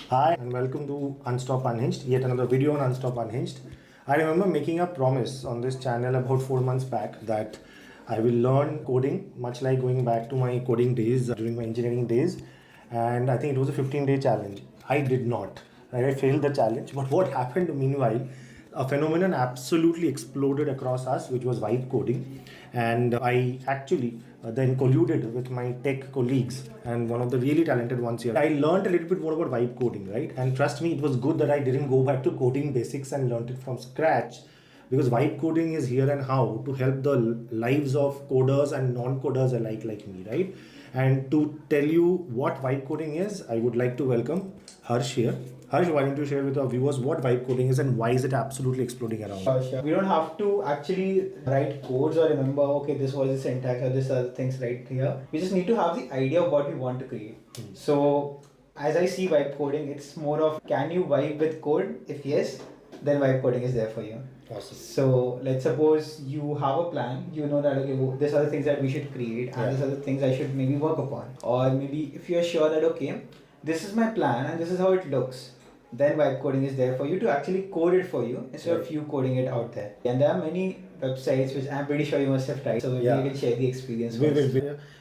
Hi and welcome to Unstop Unhinged, yet another video on Unstop Unhinged. I remember making a promise on this channel about 4 months back that I will learn coding, much like going back to my coding days during my engineering days. And I think it was a 15-day challenge. I did not. Right? I failed the challenge. But what happened meanwhile? A phenomenon absolutely exploded across us, which was vibe coding. And I actually then colluded with my tech colleagues and one of the really talented ones here. I learned a little bit more about vibe coding, right? And trust me, it was good that I didn't go back to coding basics and learned it from scratch, because vibe coding is here and how to help the lives of coders and non-coders alike like me, right? And to tell you what vibe coding is, I would like to welcome Harsh here. Harsh, why don't you share with our viewers what vibe coding is and why is it absolutely exploding around? Sure. We don't have to actually write codes or remember, okay, this was the syntax or this other things right here. We just need to have the idea of what we want to create. So, as I see vibe coding, it's more of can you vibe with code? If yes, then vibe coding is there for you. Awesome. So, let's suppose you have a plan, you know that, okay, these are the things that we should create and these are the things I should maybe work upon. Or maybe if you're sure that, okay, this is my plan and this is how it looks, then vibe coding is there for you to actually code it for you instead of you coding it out there. And there are many websites which I'm pretty sure you must have tried, so maybe you can share the experience.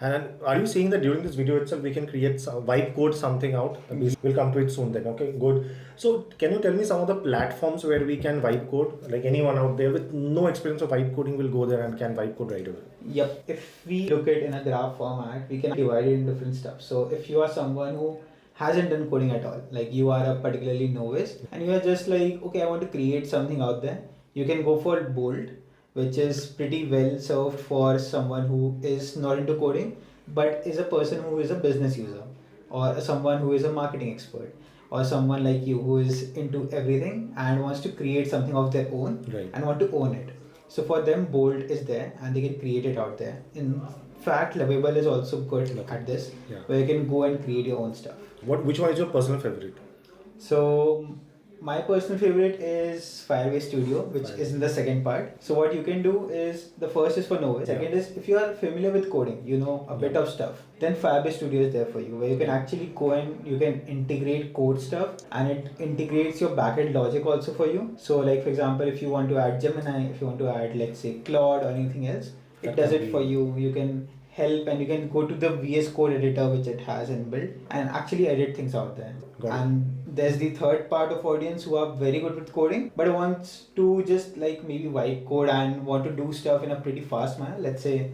And are you saying that during this video itself we can create some vibe code something out? We'll come to it soon then. Okay, good. So can you tell me some of the platforms where we can vibe code? Like anyone out there with no experience of vibe coding will go there and can vibe code right away. Yep. If we look at it in a graph format, we can divide it in different stuff. So if you are someone who hasn't done coding at all, like you are a particularly novice and you are just like, okay, I want to create something out there, you can go for bold, which is pretty well served for someone who is not into coding but is a person who is a business user or someone who is a marketing expert or someone like you who is into everything and wants to create something of their own and want to own it. So for them, bold is there and they can create it out there. In fact, Lovable is also good at this, where you can go and create your own stuff. Which one is your personal favorite? So my personal favorite is Firebase Studio, which is in the second part. So what you can do is, the first is for novice. Second is, if you are familiar with coding, you know a bit of stuff, then Firebase Studio is there for you, where you can actually go and you can integrate code stuff and it integrates your backend logic also for you. So like for example, if you want to add Gemini, if you want to add let's say Claude or anything else, it does it for you. You can help and you can go to the VS Code editor which it has inbuilt and actually edit things out there. And there's the third part of audience who are very good with coding but wants to just like maybe vibe code and want to do stuff in a pretty fast manner, let's say,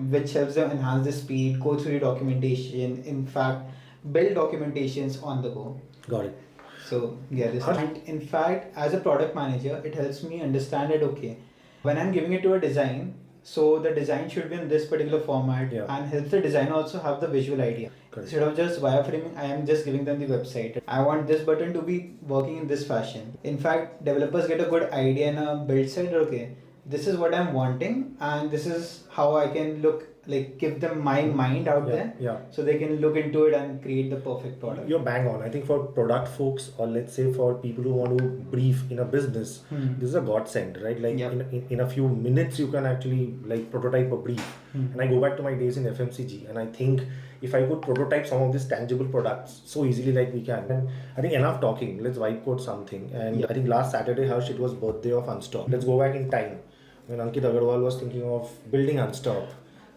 which helps them enhance the speed, go through the documentation, in fact build documentations on the go. Got it. So yeah, this and in fact as a product manager it helps me understand that okay, when I'm giving it to a design, so the design should be in this particular format and helps the designer also have the visual idea. Instead of just wireframing, I am just giving them the website. I want this button to be working in this fashion. In fact, developers get a good idea in a build side. Okay, this is what I'm wanting and this is how I can look, like give them my mind out there so they can look into it and create the perfect product. You're bang on. I think for product folks or let's say for people who want to brief in a business, this is a godsend, right? Like in a few minutes you can actually like prototype a brief. And I go back to my days in FMCG and I think if I could prototype some of these tangible products so easily like we can. And I think enough talking, let's vibe code something. And I think last Saturday, Harsh, it was birthday of Unstop. Let's go back in time when Ankit Agarwal was thinking of building Unstop,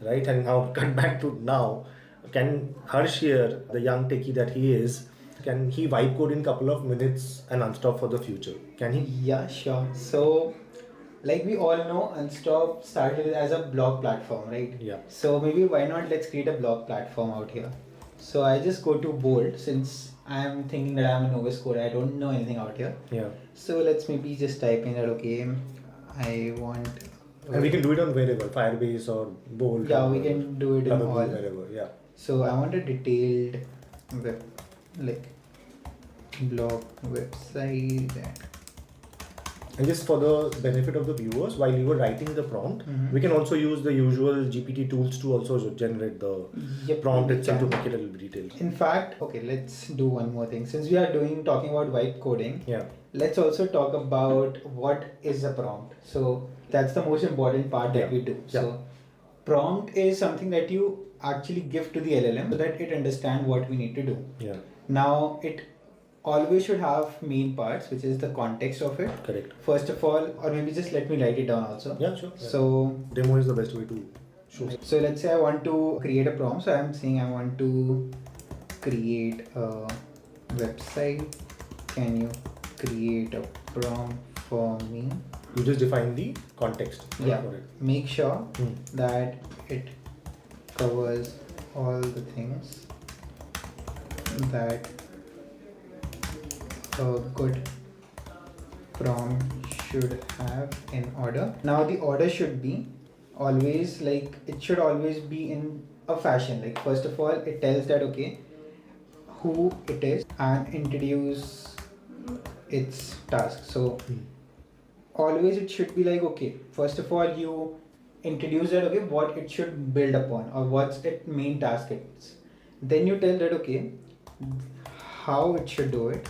right? And now cut back to now. Can Harsh here, the young techie that he is, can he vibe code in a couple of minutes and Unstop for the future? Can he? Yeah, sure. So like we all know, Unstop started as a blog platform, right? Yeah. So maybe why not let's create a blog platform out here. So I just go to bold since I'm thinking that I'm a novice coder, I don't know anything out here. Yeah. So let's maybe just type in that, okay, I want... And we can do it on wherever, Firebase or Bolt. Yeah, we can do it in all. Wherever, yeah. So I want a detailed web, like blog website. And just for the benefit of the viewers, while you were writing the prompt, we can also use the usual GPT tools to also generate the prompt itself to make it a little bit detailed. In fact, okay, let's do one more thing. Since we are talking about vibe coding, let's also talk about what is a prompt. So that's the most important part that we do. So prompt is something that you actually give to the LLM so that it understands what we need to do. Now it always should have main parts, which is the context of it. Correct. First of all, or maybe just let me write it down also. Yeah, sure. Yeah. So Demo is the best way to show. So let's say I want to create a prompt. So I'm saying I want to create a website. Can you create a prompt for me? You just define the context. Yeah. For it. Make sure that it covers all the things that a good prompt should have in order. Now the order should be always like, it should always be in a fashion. Like first of all, it tells that okay, who it is and introduce its task. So always it should be like, okay, first of all you introduce that okay, what it should build upon or what's its main task is. Then you tell that okay, how it should do it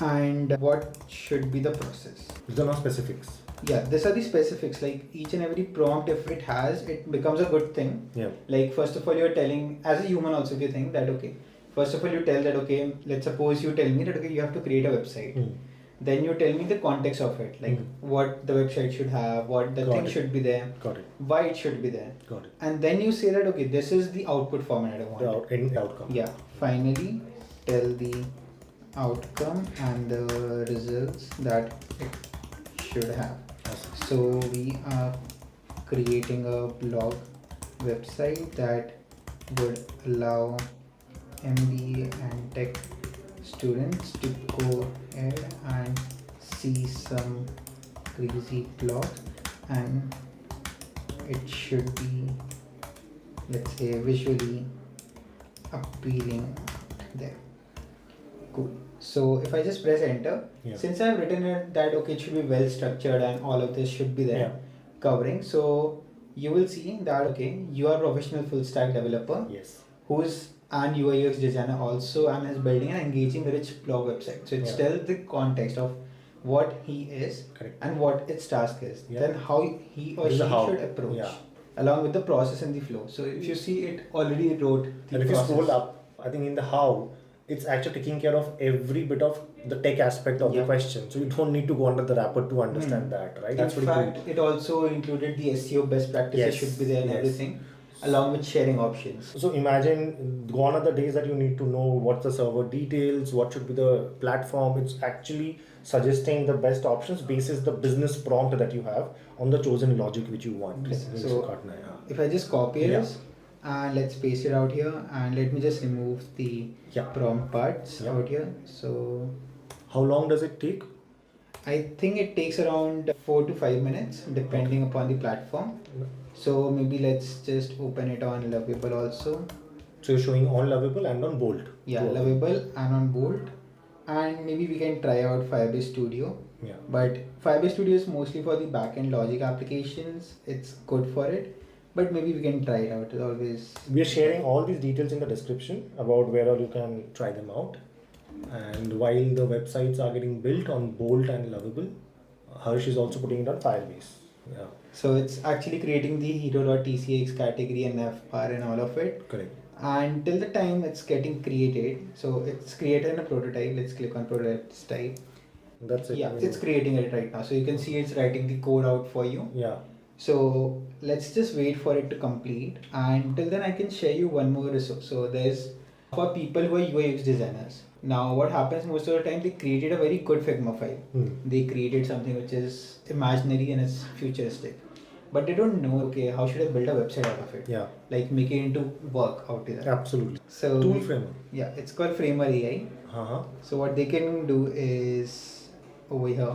and what should be the process. These are not specifics. Yeah, these are the specifics. Like each and every prompt, if it has, it becomes a good thing. Yeah. Like first of all, you're telling as a human also, if you think that okay, first of all you tell that okay, let's suppose you tell me that okay, you have to create a website. Then you tell me the context of it, like what the website should have, what the thing should be there, Got it. why it should be there. Got it. And then you say that okay, this is the output format I want. The end outcome. Yeah. Finally, tell the outcome and the results that it should have. Awesome. So we are creating a blog website that would allow MBA and tech students to go ahead and see some crazy blogs, and it should be, let's say, visually appealing there. Cool. So if I just press enter, since I've written it that okay, it should be well structured and all of this should be there covering. So you will see that okay, you are a professional full stack developer. Yes. Who's an UI UX designer also and is building an engaging rich blog website. So it tells the context of what he is and what its task is. Then how he or she should approach along with the process and the flow. So if you see, it already wrote the and if process. you scroll up, I think in the how, it's actually taking care of every bit of the tech aspect of the question. So you don't need to go under the wrapper to understand that, right? In fact, it also included the SEO best practices should be there and everything, along with sharing options. So imagine gone are the days that you need to know what's the server details, what should be the platform. It's actually suggesting the best options basis the business prompt that you have on the chosen logic which you want. So if I just copy this and let's paste it out here, and let me just remove the prompt parts out here. So how long does it take? I think it takes around 4 to 5 minutes depending upon the platform. So maybe let's just open it on Lovable also. So you're showing on Lovable and on Bolt. Yeah, Lovable and on Bolt. And maybe we can try out Firebase Studio. Yeah. But Firebase Studio is mostly for the backend logic applications. It's good for it. But maybe we can try it out. It's always. We are sharing all these details in the description about where all you can try them out. And while the websites are getting built on Bolt and Lovable, Harsh is also putting it on Firebase. Yeah. So it's actually creating the hero.tcx category and FR and all of it. Correct. And till the time it's getting created, so it's created in a prototype. Let's click on prototype. That's it. Yeah, it's creating it right now. So you can see it's writing the code out for you. Yeah. So let's just wait for it to complete. And till then I can share you one more resource. So there's for people who are UI UX designers. Now what happens most of the time, they created a very good Figma file. They created something which is imaginary and it's futuristic. But they don't know, okay, how should I build a website out of it? Yeah. Like make it into work out there. Absolutely. So Tool Framer. Yeah, it's called Framer AI. So what they can do is over here,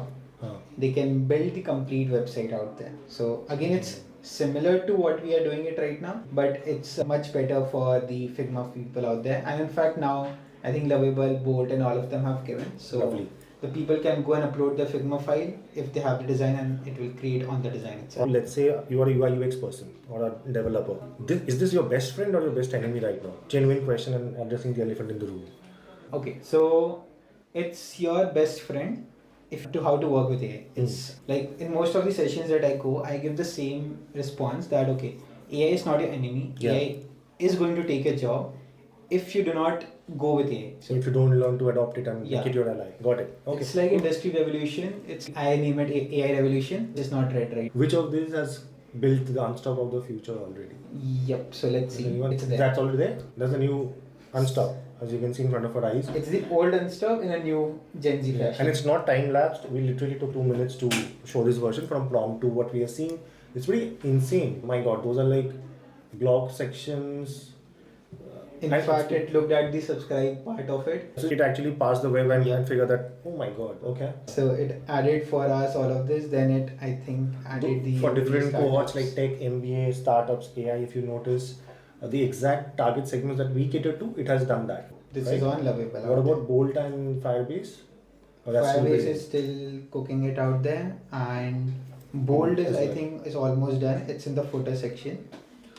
they can build the complete website out there. So again, it's similar to what we are doing it right now, but it's much better for the Figma people out there. And in fact, now I think Lovable, Bolt, and all of them have given. So the people can go and upload the Figma file if they have the design, and it will create on the design itself. Let's say you are a UI UX person or a developer. Is this your best friend or your best enemy right now? Genuine question and addressing the elephant in the room. Okay, so it's your best friend if to how to work with AI. It's like in most of the sessions that I go, I give the same response that okay, AI is not your enemy. AI is going to take a job. if you do not go with AI. So if you don't learn to adopt it and Yeah. make it your ally. Got it. Okay. It's like industry revolution. I name it AI revolution. It's not right. Which of these has built the Unstop of the future already? Yep. So let's see. Anyone? It's there. That's already there. There's a new Unstop, as you can see in front of our eyes. It's the old Unstop in a new Gen Z fashion. And it's not time lapsed. We literally took 2 minutes to show this version from prompt to what we are seeing. It's pretty insane. My God, those are like blog sections. In fact, it looked at the subscribe part of it. So it actually passed the web and figured that, oh my God, okay. So it added for us all of this. Then it, I think, added the for different cohorts startups. like tech, MBA, startups, AI. If you notice, the exact target segments that we cater to, it has done that. This right? is on Lovable. What about Bolt and Firebase? Oh, that's still Firebase building. is still cooking it out there, and Bold is, I think, is almost done. It's in the footer section.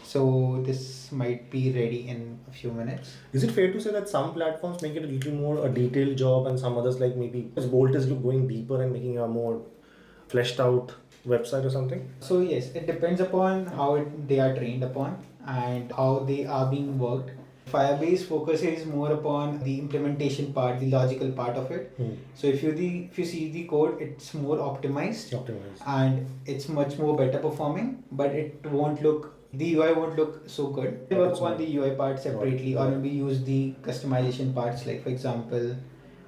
So this might be ready in a few minutes. Is it fair to say that some platforms make it a little more a detailed job and some others like maybe Bolt is going deeper and making a more fleshed out website or something? So yes, it depends upon how they are trained upon and how they are being worked. Firebase focuses more upon the implementation part, the logical part of it. So if you see the code, it's more optimized. And it's much more better performing, but the UI won't look so good. They work on the UI part separately, or maybe use the customization parts. Like for example,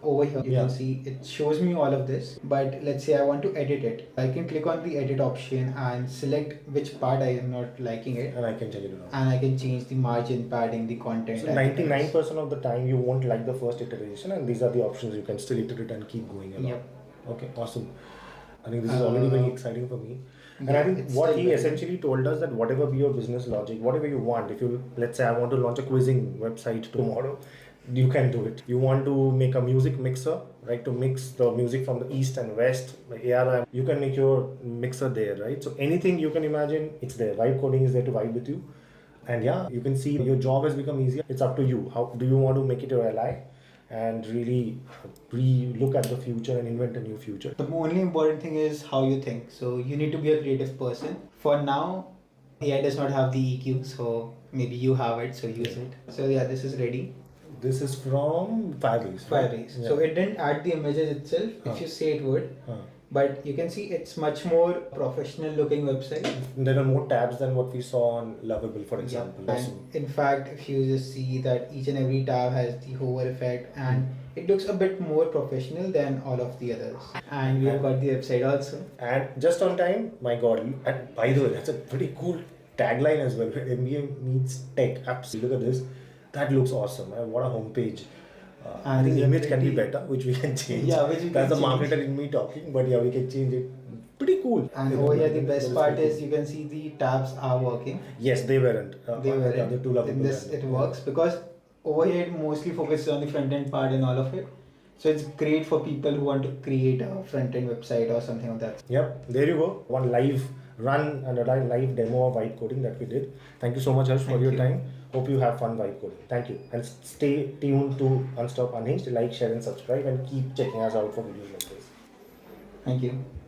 over here you can see it shows me all of this, but let's say I want to edit it. I can click on the edit option and select which part I am not liking it, and I can change it around. And I can change the margin, padding, the content. So 99% of the time you won't like the first iteration, and these are the options you can still iterate and keep going along. Yep. Okay, awesome. I think this is already very exciting for me. And I think it's what he still essentially told us that whatever be your business logic, whatever you want, if you, let's say I want to launch a quizzing website tomorrow, you can do it. You want to make a music mixer, right? To mix the music from the east and west, like ARM, you can make your mixer there, right? So anything you can imagine, it's there. Vibe coding is there to vibe with you. And yeah, you can see your job has become easier. It's up to you. How do you want to make it your ally? And really look at the future and invent a new future. The only important thing is how you think. So you need to be a creative person. For now, AI does not have the EQ, so maybe you have it, so use it. So yeah, this is ready. This is from Firebase. Firebase. Yeah. So it didn't add the images itself. If you say it would. But you can see it's much more professional looking website. There are more tabs than what we saw on Lovable, for example. Yeah. And in fact, if you just see that each and every tab has the hover effect, and it looks a bit more professional than all of the others. And we have got the website also. And just on time, my God. And by the way, that's a pretty cool tagline as well. MBA meets tech. Absolutely. Look at this. That looks awesome. What a homepage. I think the image can be better, which we can change. Yeah, which we can That's the change. marketer in me talking, but yeah, we can change it. Pretty cool. And over here, the best part is you can see the tabs are working. Yes, they weren't. They weren't. The two In this, it works because over here it mostly focuses on the front end part and all of it. So it's great for people who want to create a front end website or something like that. Yep, there you go. One live run and a live demo of vibe coding that we did. Thank you so much, Harsh, for your time. Hope you have fun vibe coding. Thank you. And stay tuned to Unstop Unhinged. Like, share, and subscribe, and keep checking us out for videos like this. Thank you.